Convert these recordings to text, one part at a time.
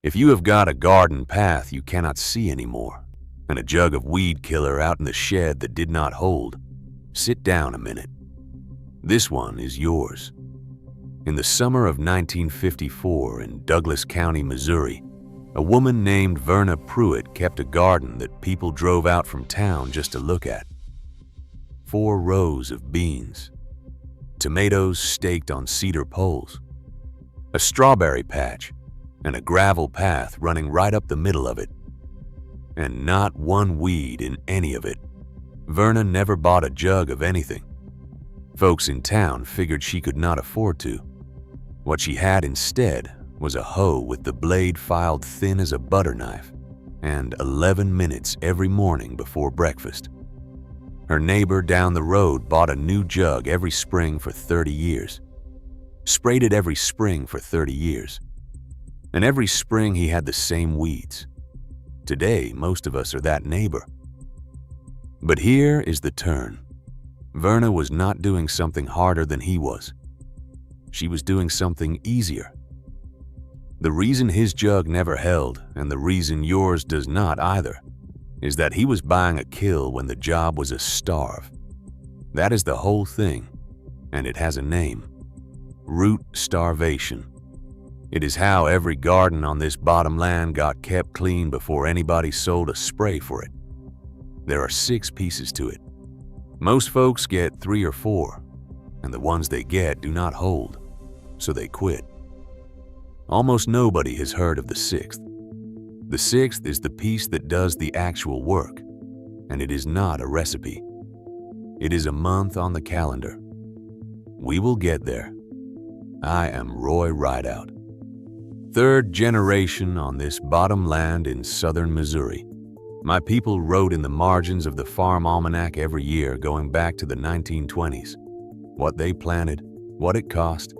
If you have got a garden path you cannot see anymore, and a jug of weed killer out in the shed that did not hold, sit down a minute. This one is yours. In the summer of 1954 in Douglas County, Missouri, a woman named Verna Pruitt kept a garden that people drove out from town just to look at. 4 rows of beans, tomatoes staked on cedar poles, a strawberry patch, and a gravel path running right up the middle of it. And not one weed in any of it. Verna never bought a jug of anything. Folks in town figured she could not afford to. What she had instead was a hoe with the blade filed thin as a butter knife, and 11 minutes every morning before breakfast. Her neighbor down the road bought a new jug every spring for 30 years. Sprayed it every spring for 30 years. And every spring he had the same weeds. Today, most of us are that neighbor. But here is the turn. Verna was not doing something harder than he was. She was doing something easier. The reason his jug never held, and the reason yours does not either, is that he was buying a kill when the job was a starve. That is the whole thing, and it has a name. Root starvation. It is how every garden on this bottom land got kept clean before anybody sold a spray for it. There are 6 pieces to it. Most folks get 3 or 4, and the ones they get do not hold, so they quit. Almost nobody has heard of the 6th. The 6th is the piece that does the actual work, and it is not a recipe. It is a month on the calendar. We will get there. I am Roy Rideout. 3rd generation on this bottom land in southern Missouri. My people wrote in the margins of the farm almanac every year going back to the 1920s. What they planted, what it cost,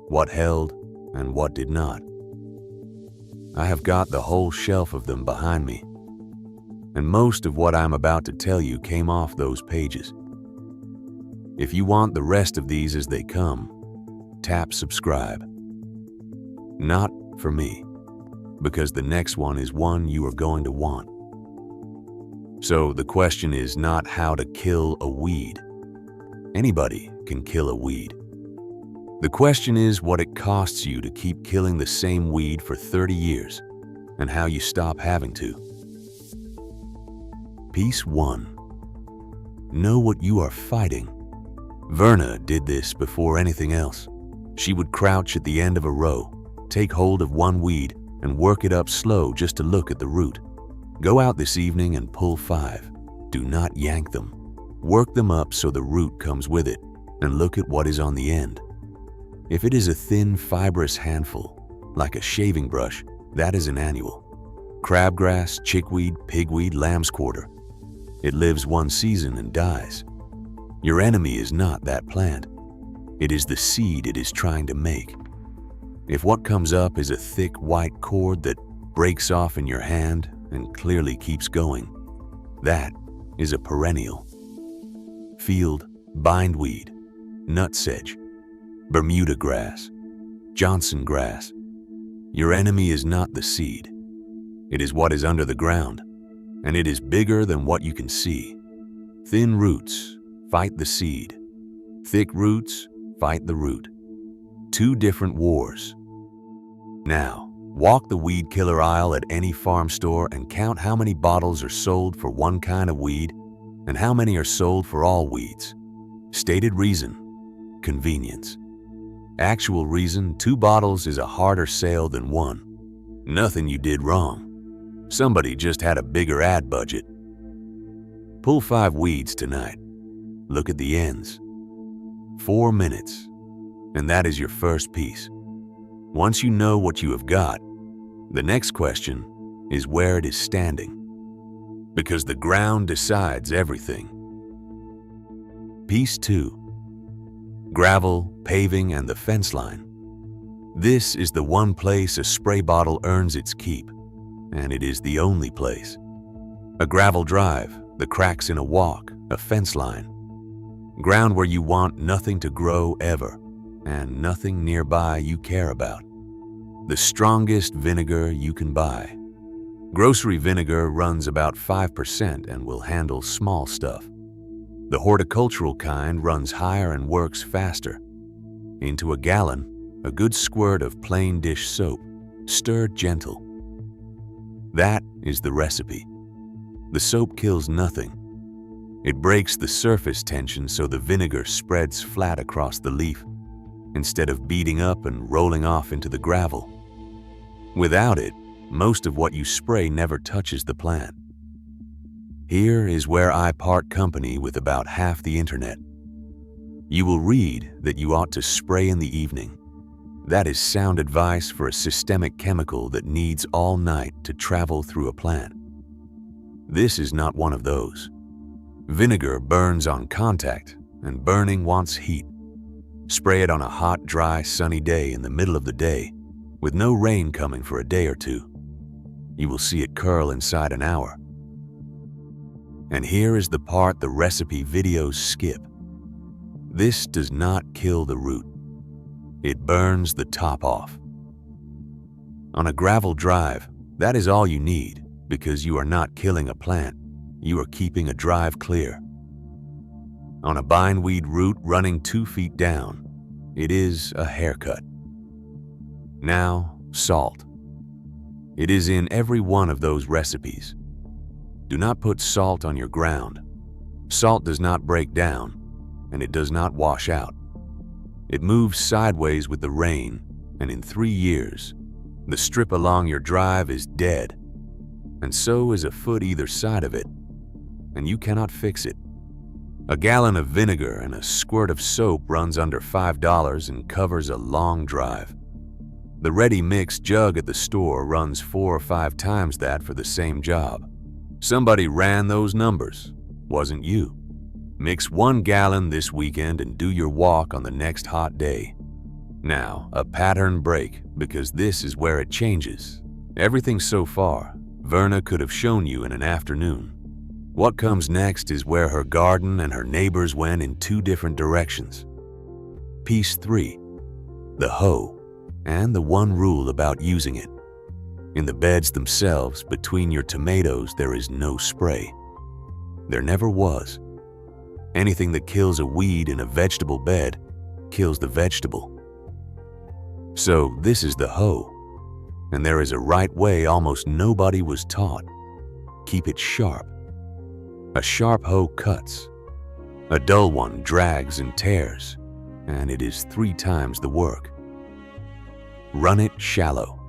what held, and what did not. I have got the whole shelf of them behind me. And most of what I'm about to tell you came off those pages. If you want the rest of these as they come, tap subscribe. Not for me, because the next one is one you are going to want. So the question is not how to kill a weed. Anybody can kill a weed. The question is what it costs you to keep killing the same weed for 30 years and how you stop having to. Piece 1. Know what you are fighting. Verna did this before anything else. She would crouch at the end of a row, take hold of one weed, and work it up slow just to look at the root. Go out this evening and pull 5. Do not yank them. Work them up so the root comes with it, and look at what is on the end. If it is a thin, fibrous handful, like a shaving brush, that is an annual. Crabgrass, chickweed, pigweed, lamb's quarter. It lives one season and dies. Your enemy is not that plant. It is the seed it is trying to make. If what comes up is a thick white cord that breaks off in your hand and clearly keeps going, that is a perennial. Field, bindweed, nutsedge, Bermuda grass, Johnson grass. Your enemy is not the seed. It is what is under the ground, and it is bigger than what you can see. Thin roots fight the seed. Thick roots fight the root. 2 different wars. Now, walk the weed killer aisle at any farm store and count how many bottles are sold for one kind of weed and how many are sold for all weeds. Stated reason, convenience. Actual reason, 2 bottles is a harder sale than 1. Nothing you did wrong. Somebody just had a bigger ad budget. Pull 5 weeds tonight. Look at the ends. 4 minutes, and that is your first piece. Once you know what you have got, the next question is where it is standing, because the ground decides everything. Piece 2. Gravel, paving, and the fence line. This is the one place a spray bottle earns its keep, and it is the only place. A gravel drive, the cracks in a walk, a fence line. Ground where you want nothing to grow ever, and nothing nearby you care about. the strongest vinegar you can buy. Grocery vinegar runs about 5% and will handle small stuff. The horticultural kind runs higher and works faster. Into a gallon, a good squirt of plain dish soap, stirred gentle. That is the recipe. The soap kills nothing. It breaks the surface tension so the vinegar spreads flat across the leaf, instead of beating up and rolling off into the gravel. Without it, most of what you spray never touches the plant. Here is where I part company with about half the internet. You will read that you ought to spray in the evening. That is sound advice for a systemic chemical that needs all night to travel through a plant. This is not one of those. Vinegar burns on contact, and burning wants heat. Spray it on a hot, dry, sunny day in the middle of the day, with no rain coming for a day or two. You will see it curl inside an hour. And here is the part the recipe videos skip. This does not kill the root. It burns the top off. On a gravel drive, that is all you need, because you are not killing a plant. You are keeping a drive clear. On a bindweed root running 2 feet down, it is a haircut. Now, salt. It is in every one of those recipes. Do not put salt on your ground. Salt does not break down, and it does not wash out. It moves sideways with the rain, and in 3 years, the strip along your drive is dead, and so is a foot either side of it, and you cannot fix it. A gallon of vinegar and a squirt of soap runs under $5 and covers a long drive. The ready-mix jug at the store runs 4 or 5 times that for the same job. Somebody ran those numbers. Wasn't you. Mix 1 gallon this weekend and do your walk on the next hot day. Now, a pattern break, because this is where it changes. Everything so far, Verna could have shown you in an afternoon. What comes next is where her garden and her neighbors went in 2 different directions. Piece 3, the hoe, and the one rule about using it. In the beds themselves, between your tomatoes, there is no spray. There never was. Anything that kills a weed in a vegetable bed kills the vegetable. So this is the hoe, and there is a right way almost nobody was taught. Keep it sharp. A sharp hoe cuts. A dull one drags and tears, and it is 3 times the work. Run it shallow.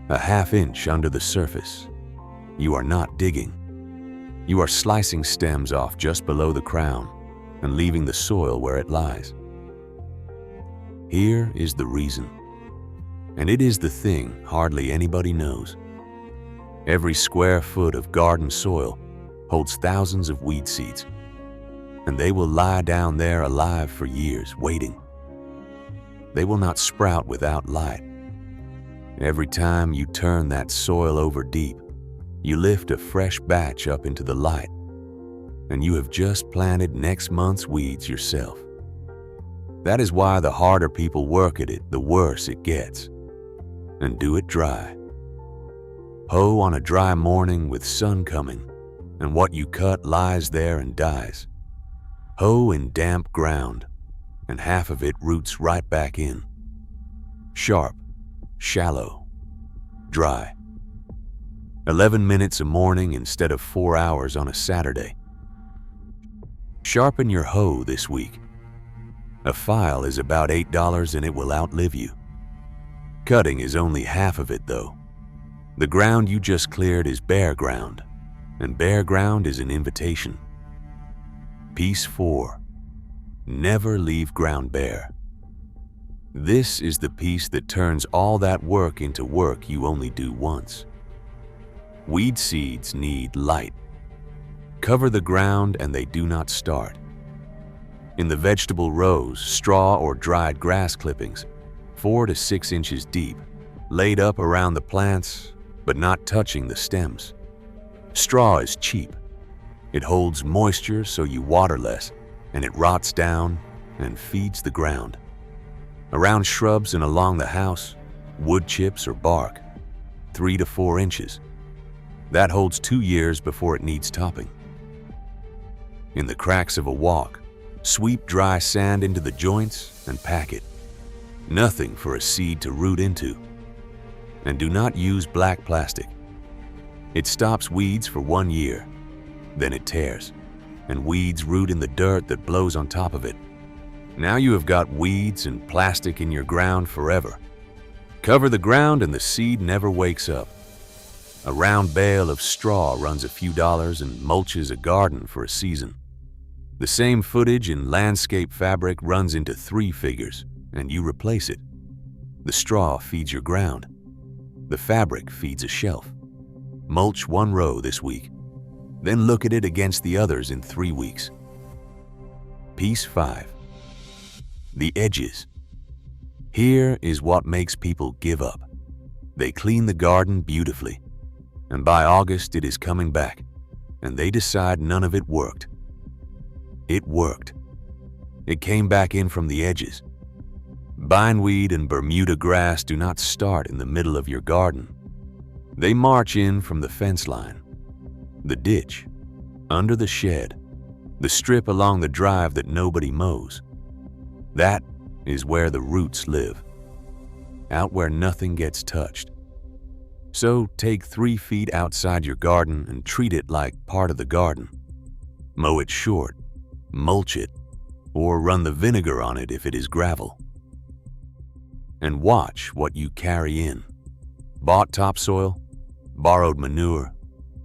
A ½ inch under the surface. You are not digging. You are slicing stems off just below the crown and leaving the soil where it lies. Here is the reason, and it is the thing hardly anybody knows. Every square foot of garden soil holds thousands of weed seeds, and they will lie down there alive for years, waiting. They will not sprout without light. Every time you turn that soil over deep, you lift a fresh batch up into the light, and you have just planted next month's weeds yourself. That is why the harder people work at it, the worse it gets. And do it dry. Hoe on a dry morning with sun coming, and what you cut lies there and dies. Hoe in damp ground, and half of it roots right back in. Sharp, shallow, dry. 11 minutes a morning instead of 4 hours on a Saturday. Sharpen your hoe this week. A file is about $8 and it will outlive you. Cutting is only half of it though. The ground you just cleared is bare ground, and bare ground is an invitation. Piece 4. Never leave ground bare. This is the piece that turns all that work into work you only do once. Weed seeds need light. Cover the ground and they do not start. In the vegetable rows, straw or dried grass clippings, 4 to 6 inches deep, laid up around the plants, but not touching the stems. Straw is cheap. It holds moisture so you water less, and it rots down and feeds the ground. Around shrubs and along the house, wood chips or bark, 3 to 4 inches. That holds 2 years before it needs topping. In the cracks of a walk, sweep dry sand into the joints and pack it. Nothing for a seed to root into. And do not use black plastic. It stops weeds for 1 year, then it tears, and weeds root in the dirt that blows on top of it. Now you have got weeds and plastic in your ground forever. Cover the ground and the seed never wakes up. A round bale of straw runs a few dollars and mulches a garden for a season. The same footage in landscape fabric runs into 3 figures, and you replace it. The straw feeds your ground. The fabric feeds a shelf. Mulch 1 row this week, then look at it against the others in 3 weeks. Piece 5. The edges. Here is what makes people give up. They clean the garden beautifully, and by August it is coming back, and they decide none of it worked. It worked. It came back in from the edges. Bindweed and Bermuda grass do not start in the middle of your garden. They march in from the fence line, the ditch, under the shed, the strip along the drive that nobody mows. That is where the roots live, out where nothing gets touched. So take 3 feet outside your garden and treat it like part of the garden. Mow it short, mulch it, or run the vinegar on it if it is gravel. And watch what you carry in. Bought topsoil, borrowed manure,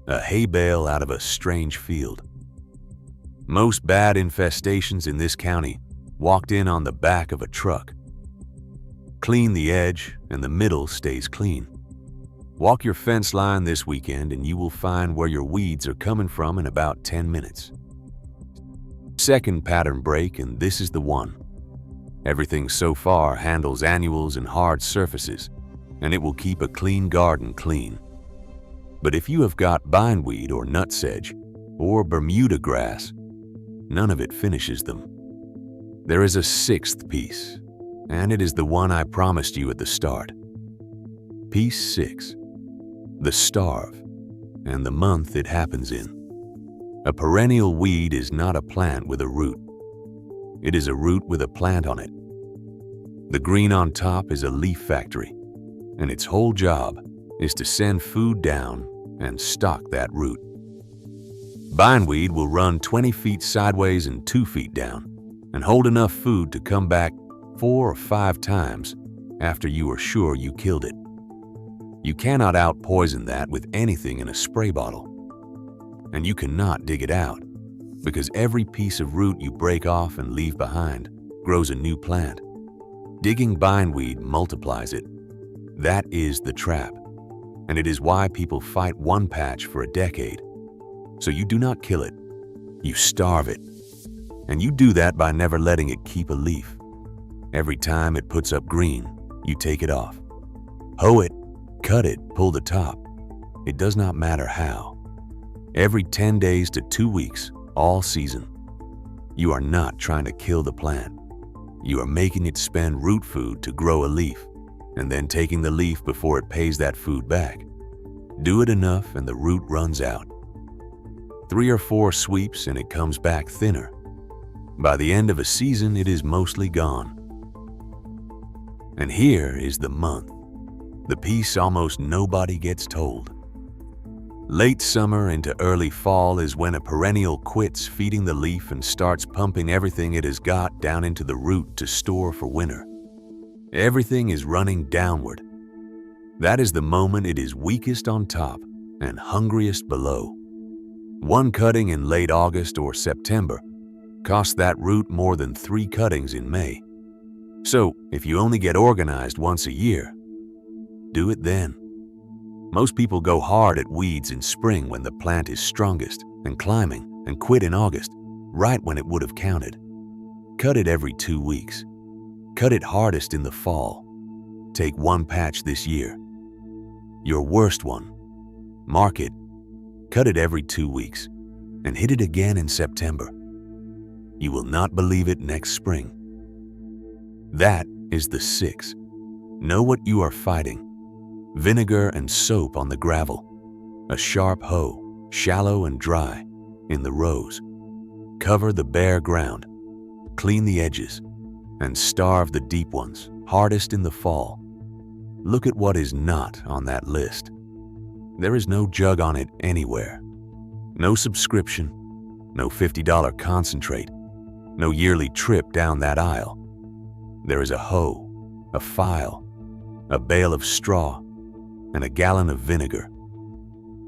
a hay bale out of a strange field. Most bad infestations in this county walked in on the back of a truck. Clean the edge and the middle stays clean. Walk your fence line this weekend and you will find where your weeds are coming from in about 10 minutes. Second pattern break, and this is the one. Everything so far handles annuals and hard surfaces, and it will keep a clean garden clean. But if you have got bindweed or nutsedge or Bermuda grass, none of it finishes them. There is a 6th piece, and it is the one I promised you at the start. Piece 6. The starve, and the month it happens in. A perennial weed is not a plant with a root. It is a root with a plant on it. The green on top is a leaf factory, and its whole job is to send food down and stock that root. Bindweed will run 20 feet sideways and 2 feet down, and hold enough food to come back 4 or 5 times after you are sure you killed it. You cannot out-poison that with anything in a spray bottle. And you cannot dig it out, because every piece of root you break off and leave behind grows a new plant. Digging bindweed multiplies it. That is the trap, and it is why people fight one patch for a decade. So you do not kill it, you starve it. And you do that by never letting it keep a leaf. Every time it puts up green, you take it off. Hoe it, cut it, pull the top. It does not matter how. Every 10 days to 2 weeks, all season. You are not trying to kill the plant. You are making it spend root food to grow a leaf, and then taking the leaf before it pays that food back. Do it enough and the root runs out. 3 or 4 sweeps and it comes back thinner. By the end of a season, it is mostly gone. And here is the month, the piece almost nobody gets told. Late summer into early fall is when a perennial quits feeding the leaf and starts pumping everything it has got down into the root to store for winter. Everything is running downward. That is the moment it is weakest on top and hungriest below. One cutting in late August or September costs that root more than 3 cuttings in May. So if you only get organized once a year, do it then. Most people go hard at weeds in spring when the plant is strongest and climbing, and quit in August, right when it would have counted. Cut it every 2 weeks. Cut it hardest in the fall. Take 1 patch this year. Your worst one. Mark it. Cut it every 2 weeks, and hit it again in September. You will not believe it next spring. That is the 6. Know what you are fighting. Vinegar and soap on the gravel. A sharp hoe, shallow and dry, in the rows. Cover the bare ground. Clean the edges. And starve the deep ones, hardest in the fall. Look at what is not on that list. There is no jug on it anywhere. No subscription, no $50 concentrate, no yearly trip down that aisle. There is a hoe, a file, a bale of straw, and a gallon of vinegar.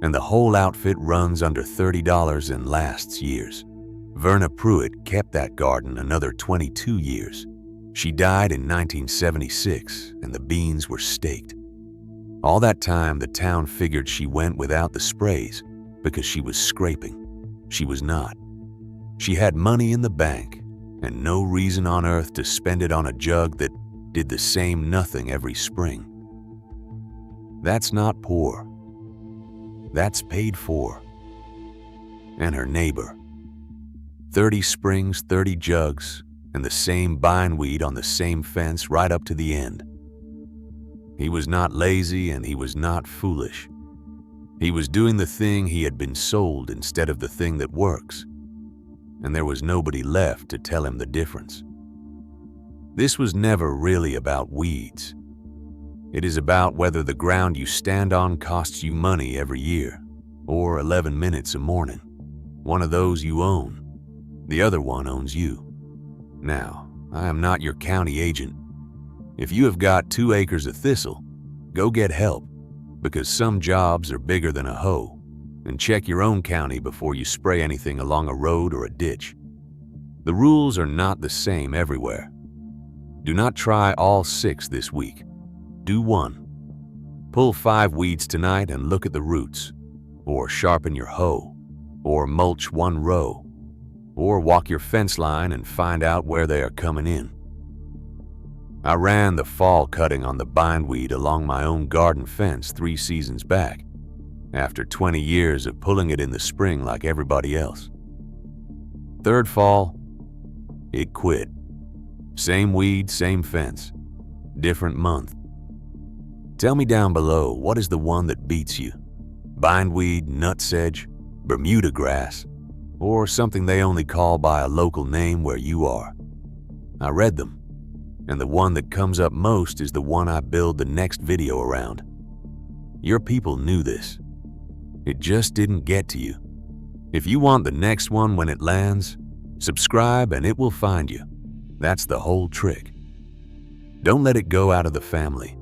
And the whole outfit runs under $30 and lasts years. Verna Pruitt kept that garden another 22 years. She died in 1976, and the beans were staked. All that time, the town figured she went without the sprays because she was scraping. She was not. She had money in the bank and no reason on earth to spend it on a jug that did the same nothing every spring. That's not poor. That's paid for. And her neighbor. 30 springs, 30 jugs, and the same bindweed on the same fence right up to the end. He was not lazy and he was not foolish. He was doing the thing he had been sold instead of the thing that works, and there was nobody left to tell him the difference. This was never really about weeds. It is about whether the ground you stand on costs you money every year, or 11 minutes a morning. One of those you own. The other one owns you. Now, I am not your county agent. If you have got 2 acres of thistle, go get help, because some jobs are bigger than a hoe, and check your own county before you spray anything along a road or a ditch. The rules are not the same everywhere. Do not try all 6 this week. Do 1. Pull 5 weeds tonight and look at the roots, or sharpen your hoe, or mulch 1 row, or walk your fence line and find out where they are coming in. I ran the fall cutting on the bindweed along my own garden fence 3 seasons back, after 20 years of pulling it in the spring like everybody else. 3rd fall, it quit. Same weed, same fence, different month. Tell me down below, what is the one that beats you? Bindweed, nutsedge, Bermuda grass, or something they only call by a local name where you are. I read them, and the one that comes up most is the one I build the next video around. Your people knew this. It just didn't get to you. If you want the next one when it lands, subscribe and it will find you. That's the whole trick. Don't let it go out of the family.